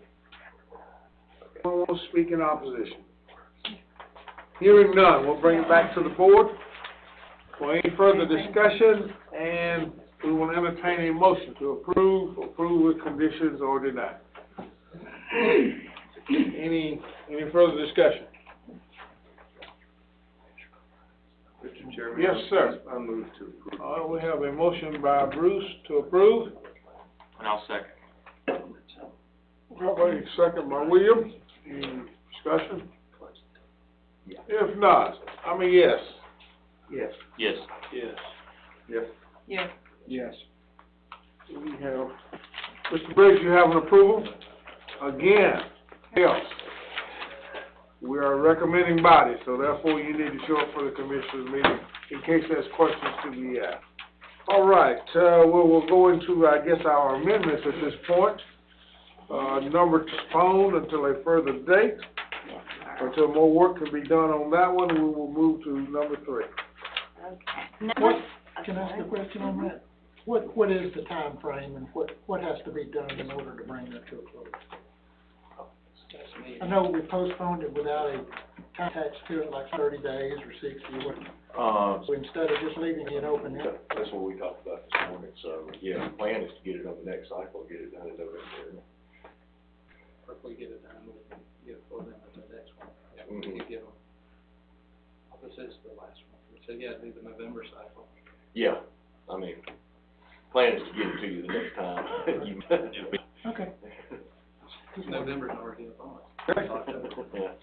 Anyone wants to speak in opposition? Hearing none, we'll bring it back to the board for any further discussion, and we will entertain a motion to approve with conditions, or deny. Any further discussion? Mr. Chairman? Yes, sir. I move to approve. All right, we have a motion by Bruce to approve. And I'll second. All right, second by William. Any discussion? If not, yes. Yes. Yes. Yes. Yes. Yes. Yes. We have, Mr. Briggs, you have an approval? Again, else. We are a recommending body, so therefore you need to show up for the commissioners meeting in case there's questions to be asked. All right, we'll go into, I guess, our amendments at this point. Number postponed until a further date. Until more work can be done on that one, we will move to number 3. Okay. Can I ask a question on that? What is the time frame, and what has to be done in order to bring that to a close? I know we postponed it without a time attached to it, like 30 days or 60, so instead of just leaving it open. That's what we talked about this morning, so, yeah, the plan is to get it on the next cycle, get it done in November. If we get it done, we can get it for them at the next one. Mhm. We can give them, this is the last one, so yeah, do the November cycle. Yeah, I mean, plan is to get it to you the next time. Okay. November's already upon us. Yeah.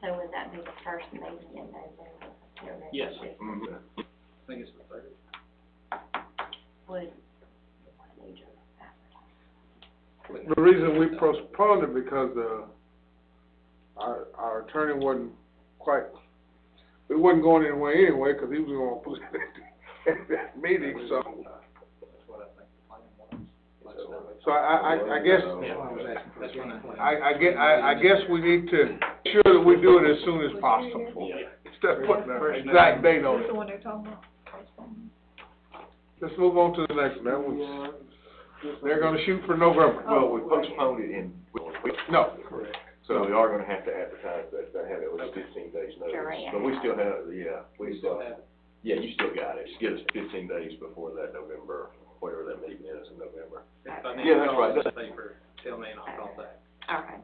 So would that be the first meeting in November? Yes. Mhm. I think it's the 30th. Would, The reason we postponed it because, our attorney wasn't we wasn't going anywhere anyway, because he was gonna put it at that meeting, so. That's what I think the plan was. So I guess, That's when I guess we need to we do it as soon as possible. Instead of putting an exact date on This it. the one they're talking about? Postponement? Let's move on to the next one. That was, they're gonna shoot for November. Well, we postponed it in, No. so we are gonna have to advertise that, have it with 15 days notice. Sure, yeah. But we still have, we still have, yeah, you still got it. Just give us 15 days before that November, whatever that meeting is in November. If I need Yeah, to that's call right. this paper, tell me and I'll call back. Okay.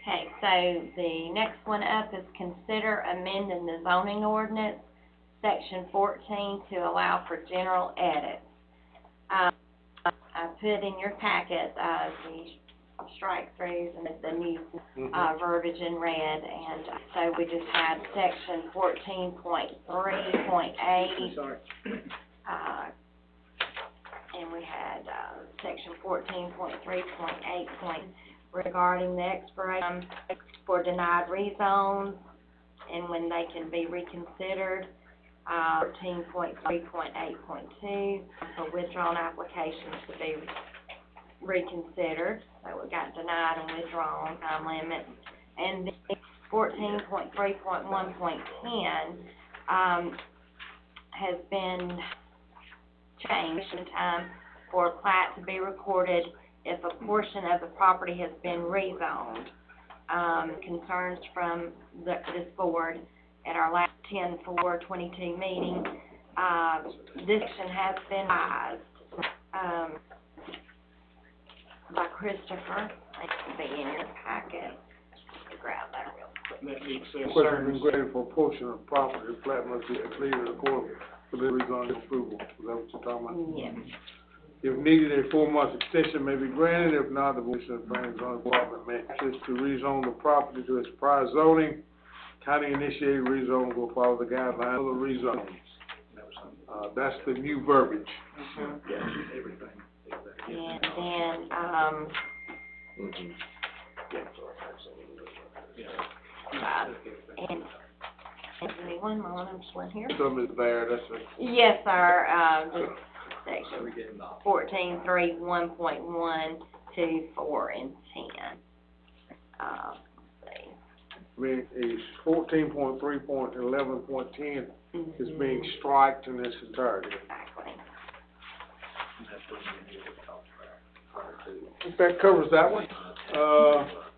Okay, so the next one up is consider amending the zoning ordinance, section 14, to allow for general edits. I put in your packet, the strike-throughs and the new, verbiage in red, and so we just had section 14.3.8, and we had, section 14.3.8 regarding the expiration for denied rezones and when they can be reconsidered. 14.3.8.2 for withdrawn applications to be reconsidered. So we got denied and withdrawn time limit. And then 14.3.1.10 has been changed in time for a plat to be recorded if a portion of the property has been rezoned. Concerns from this board at our last 10/4/22 meeting, this action has been advised by Christopher. It should be in your packet. Grab that real quick. That meets Question been granted for a portion of property, the plat must be completed according to the rezoning approval. Is that what you're talking about? Yes. If needed, a 4-month extension may be granted. If not, the Commission of Planning and Zoning Department may assist to rezone the property to its prior zoning. County-initiated rezone will follow the guidelines of the rezone. That's the new verbiage. everything. And then, and give me one moment, I'm just one here. Some is there, that's a, Yes, sir, just section 14.3.1.1, 2, 4, and 10. Let's see. I mean, is 14.3.11.10 is being striked in its entirety. Exactly. I think that covers that one.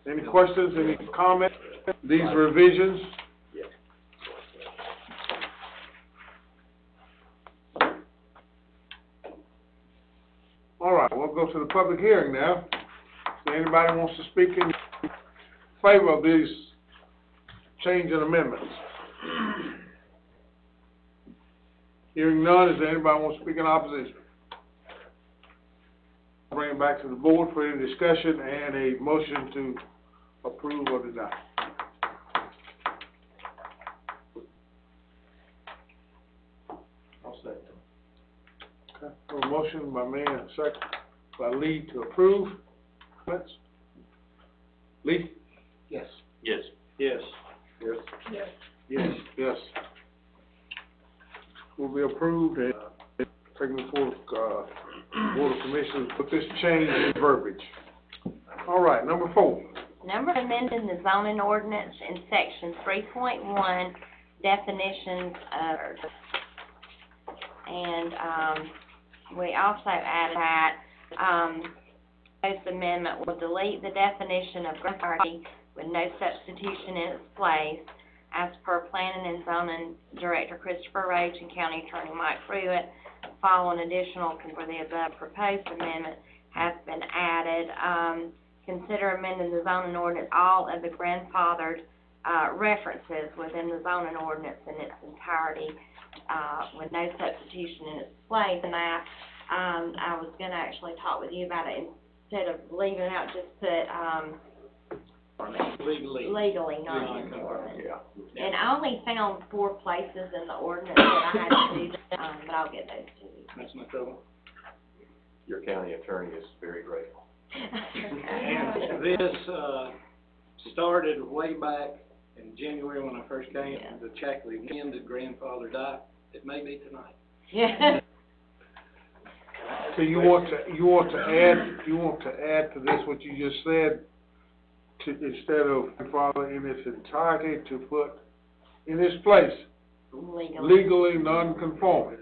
Any questions, any comments? These revisions? All right, we'll go to the public hearing now. If anybody wants to speak in favor of these change and amendments? Hearing none, is there anybody who wants to speak in opposition? Bring it back to the board for any discussion and a motion to approve or deny. I'll say. Okay, a motion by me and a second by Lee to approve. Comments? Lee? Yes. Yes. Yes. Yes. Yes. Yes. Yes. Will be approved and taken before, Board of Commissioners with this change in verbiage. All right, number 4. Number amending the zoning ordinance in section 3.1, definitions of, and, we also added that, this amendment will delete the definition of property with no substitution in its place, as per Planning and Zoning Director Christopher Roach and County Attorney Mike Pruitt. Following additional for the above proposed amendment has been added. Consider amending the zoning ordinance, all of the grandfathered, references within the zoning ordinance in its entirety, with no substitution in its place. And that, I was gonna actually talk with you about it, instead of leaving it out, just put, legally, not in the ordinance. Yeah. And I only found 4 places in the ordinance that I had to do, but I'll get those to you. That's no trouble. Your county attorney is very grateful. And this, started way back in January when I first came, the check, the ended grandfather died. It may be tonight. Yeah. So you want to add to this what you just said, to, instead of grandfather in its entirety, to put in its place, legally non-conforming,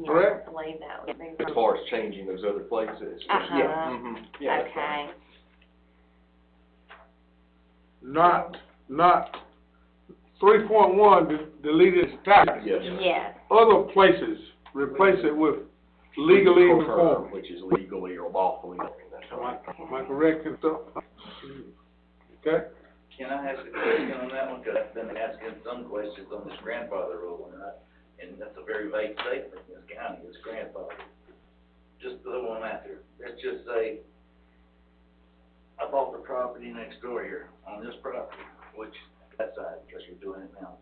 correct? I believe that would be. As far as changing those other places. Uh-huh. Yeah, yeah, that's fine. Okay. Not 3.1 deleted entirety. Yes. Yes. Other places, replace it with legally Legal term, conforming. which is legally or lawfully, that's right. Am I correct and stuff? Okay? Can I ask a question on that one? Because I've been asking some questions on this grandfather rule, and that's a very vague statement in this county, it's grandfather. Just throw one out there. Let's just say, I bought the property next door here, on this property, which, that side, because you're doing it now.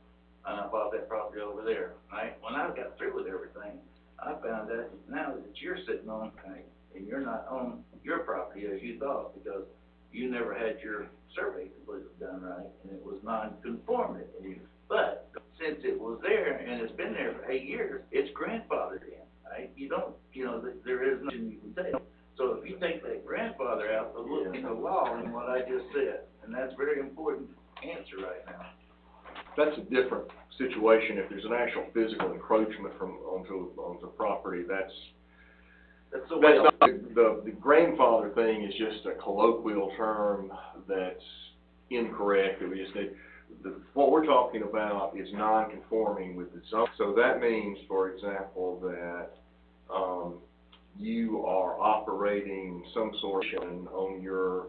And I bought that property over there, right? When I got through with everything, I found out now that you're sitting on, right, and you're not on your property as you thought, because you never had your survey completely done right, and it was non-conforming. But since it was there, and it's been there for 8 years, it's grandfathered in, right? You don't, there is nothing you can take. So if you take that grandfather out, they'll look in the law in what I just said, and that's a very important answer right now. That's a different situation. If there's an actual physical encroachment onto property, that's the way. not, the grandfather thing is just a colloquial term that's incorrect. We just need, what we're talking about is non-conforming with the zone. So that means, for example, that, you are operating some sort of on your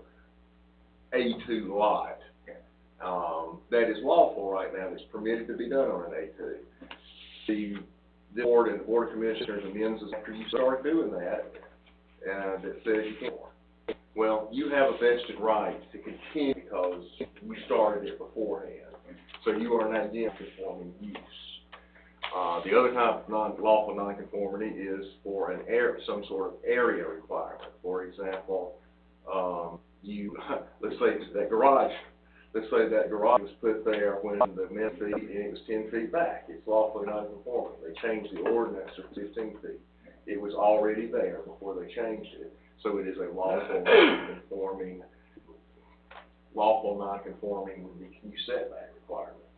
A2 lot. That is lawful right now, that's permitted to be done on an A2. The board and the Board of Commissioners amends after you start doing that, that says you can't. Well, you have a vested right to continue because you started it beforehand. So you are now again conforming use. The other type of lawful nonconformity is for some sort of area requirement. For example, let's say that garage was put there when the meant feet and it was 10 feet back. It's lawfully nonconforming. They changed the ordinance to 15 feet. It was already there before they changed it. So it is a lawful nonconforming with the setback requirement.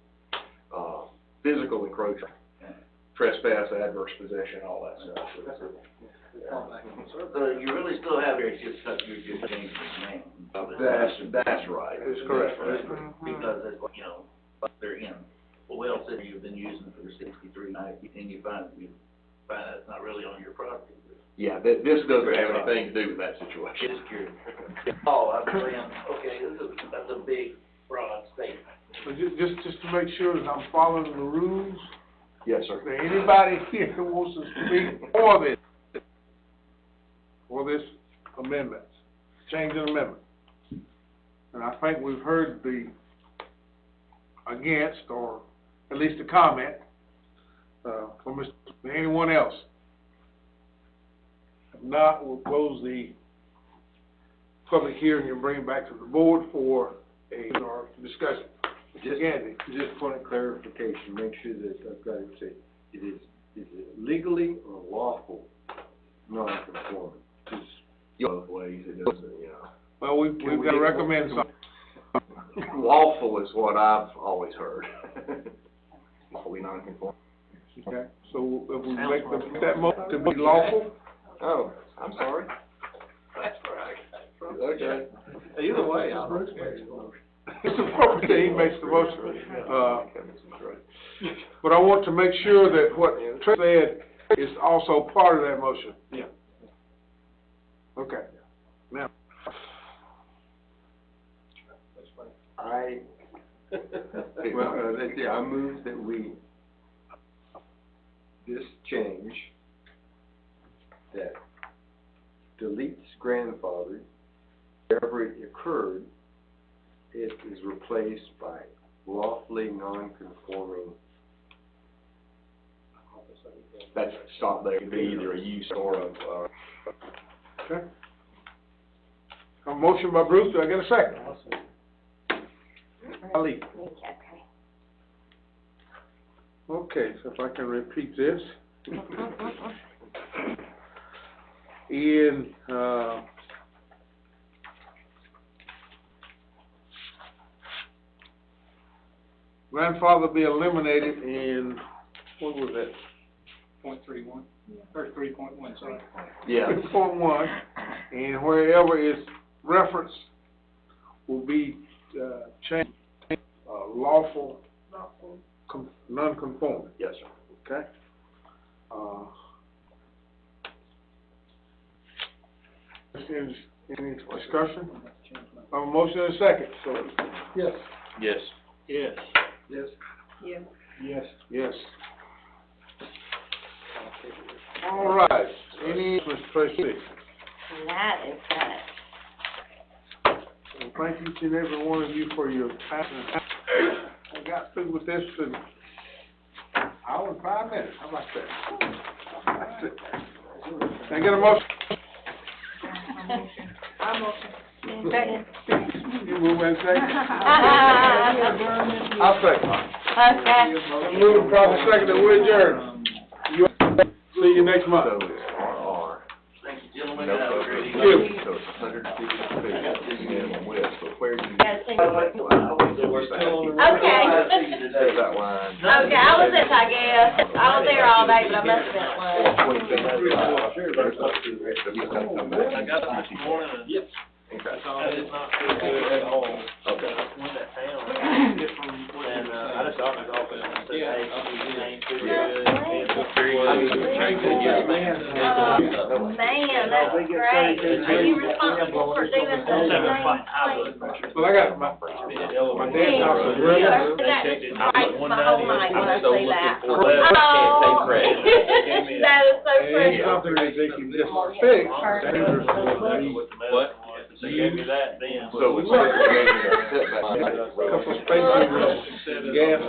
Physical encroachment, trespass, adverse possession, all that stuff. So you really still have it, it's just you're just changing the name. That's right. That's correct. Because it's, they're in. Well, what else have you been using for 63, and you find out it's not really on your property? Yeah, this doesn't have anything to do with that situation. Just curious. Oh, I'm saying, okay, that's a big, broad statement. But just to make sure that I'm following the rules, Yes, sir. is there anybody here who wants to speak for this amendment, change in amendment? And I think we've heard the against, or at least a comment, from anyone else. If not, we'll close the public hearing and bring it back to the board for our discussion. Just point of clarification, make sure that I've got it said, is it legally or lawful non-conforming? Both ways, it doesn't, Well, we've got to recommend something. Lawful is what I've always heard. Lawfully non-conforming. Okay, so if we make that motion to be lawful, Oh, I'm sorry. That's right. Okay. Either way, Mr. Property, he makes the motion. But I want to make sure that what Trey said is also part of that motion. Yeah. Okay. Now. I move that this change that deletes grandfather, wherever it occurred, it is replaced by lawfully non-conforming. That's stop there, it could be either a use or a, Okay. A motion by Bruce, do I get a second? Ali. Okay, so if I can repeat this. In, grandfather be eliminated in, what was that? 0.31, or 3.1, sorry. Yeah. 3.1, and wherever is referenced will be, changed, lawful, non-conforming. Yes, sir. Okay? Any discussion? A motion and a second, so. Yes. Yes. Yes. Yes. Yeah. Yes. Yes. All right, any, Ms. Tracy? And that is that. Well, thank each and every one of you for your passion. I got through with this in an hour and 5 minutes, how about that? That's it. Can I get a motion? I'm okay. Second. You move in second? I'll second. Okay. Move proper second that we adjourn. See you next month. So it's RR. Thank you, gentlemen. No, Have a so great it's evening. so it's 150 feet minimum width, but where do you? Gotta see. Okay. Okay. Says that line. Okay, I was at, I guess. I was there all day, but I must have been at lunch. 20 feet. I got it this morning. Yep. Okay. That is not too good at all. Okay. When that town, and, I just talked to the office and said, hey, it ain't too good. Man, that's great. Are you responsible for doing the thing? Well, I got my dad talks to Yeah, River. that just breaks my whole night when I see that. for that. Oh, that is so And pretty. something that they can just fix. What? They gave me that then. So it's setback. Couple spaces, gas.